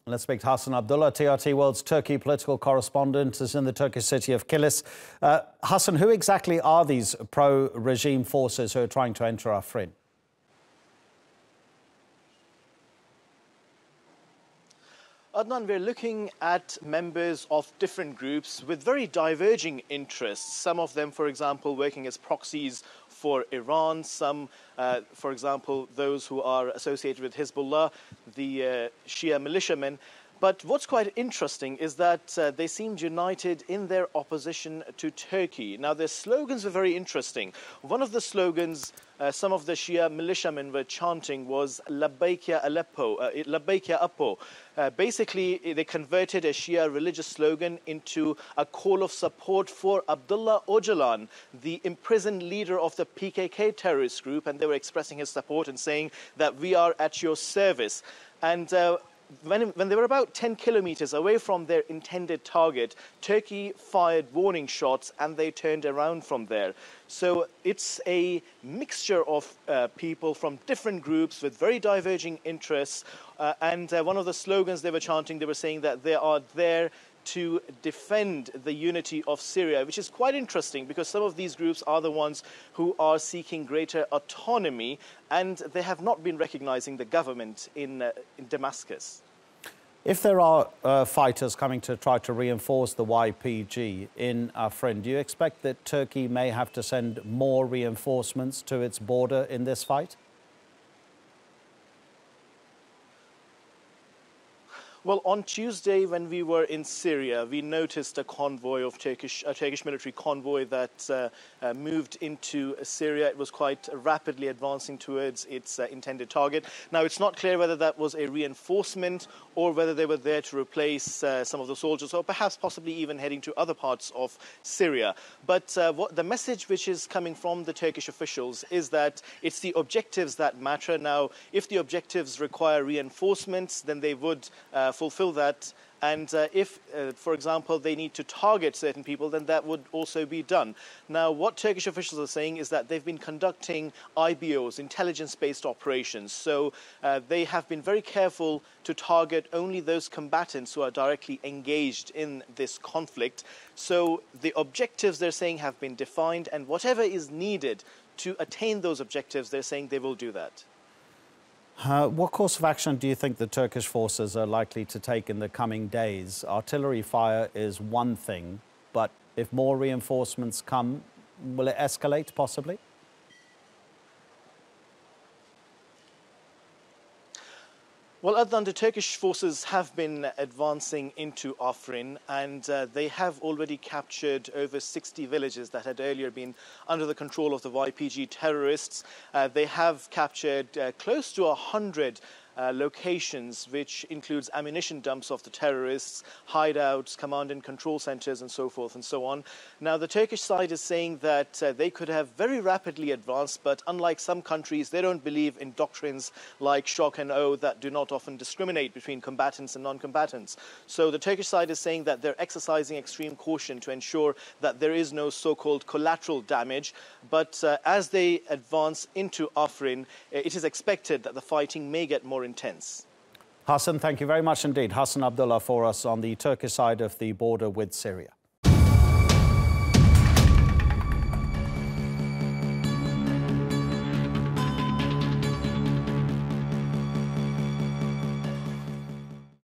Let's speak to Hasan Abdullah, TRT World's Turkey political correspondent, is in the Turkish city of Kilis. Hasan, who exactly are these pro-regime forces who are trying to enter Afrin? Adnan, we're looking at members of different groups with very diverging interests. Some of them, for example, working as proxies for Iran. Some, for example, those who are associated with Hezbollah, the Shia militiamen. But what's quite interesting is that they seemed united in their opposition to Turkey. Now, their slogans were very interesting. One of the slogans some of the Shia militiamen were chanting was "Labbaik ya Aleppo," "Labbaik ya Apo." Basically, they converted a Shia religious slogan into a call of support for Abdullah Öcalan, the imprisoned leader of the PKK terrorist group, and they were expressing his support and saying that we are at your service. And when they were about 10 kilometers away from their intended target, Turkey fired warning shots and they turned around from there. So it's a mixture of people from different groups with very diverging interests. And one of the slogans they were chanting, they were saying that they are there to defend the unity of Syria, which is quite interesting because some of these groups are the ones who are seeking greater autonomy, and they have not been recognizing the government in Damascus. If there are fighters coming to try to reinforce the YPG in Afrin, do you expect that Turkey may have to send more reinforcements to its border in this fight? Well, on Tuesday, when we were in Syria, we noticed a convoy of Turkish military convoy that moved into Syria. It was quite rapidly advancing towards its intended target. Now, it's not clear whether that was a reinforcement or whether they were there to replace some of the soldiers, or perhaps possibly even heading to other parts of Syria. But the message which is coming from the Turkish officials is that it's the objectives that matter. Now, if the objectives require reinforcements, then they would fulfill that. And if, for example, they need to target certain people, then that would also be done. Now, what Turkish officials are saying is that they've been conducting IBOs, intelligence-based operations. So they have been very careful to target only those combatants who are directly engaged in this conflict. So the objectives, they're saying, have been defined, and whatever is needed to attain those objectives, they're saying they will do that. What course of action do you think the Turkish forces are likely to take in the coming days? Artillery fire is one thing, but if more reinforcements come, will it escalate possibly? Well, Adnan, the Turkish forces have been advancing into Afrin, and they have already captured over 60 villages that had earlier been under the control of the YPG terrorists. They have captured close to 100 locations, which includes ammunition dumps of the terrorists, hideouts, command and control centers, and so forth and so on. Now, the Turkish side is saying that they could have very rapidly advanced, but unlike some countries, they don't believe in doctrines like shock and awe that do not often discriminate between combatants and non-combatants. So the Turkish side is saying that they're exercising extreme caution to ensure that there is no so-called collateral damage. But as they advance into Afrin, it is expected that the fighting may get more intense. Hasan, thank you very much indeed. Hasan Abdullah for us on the Turkish side of the border with Syria.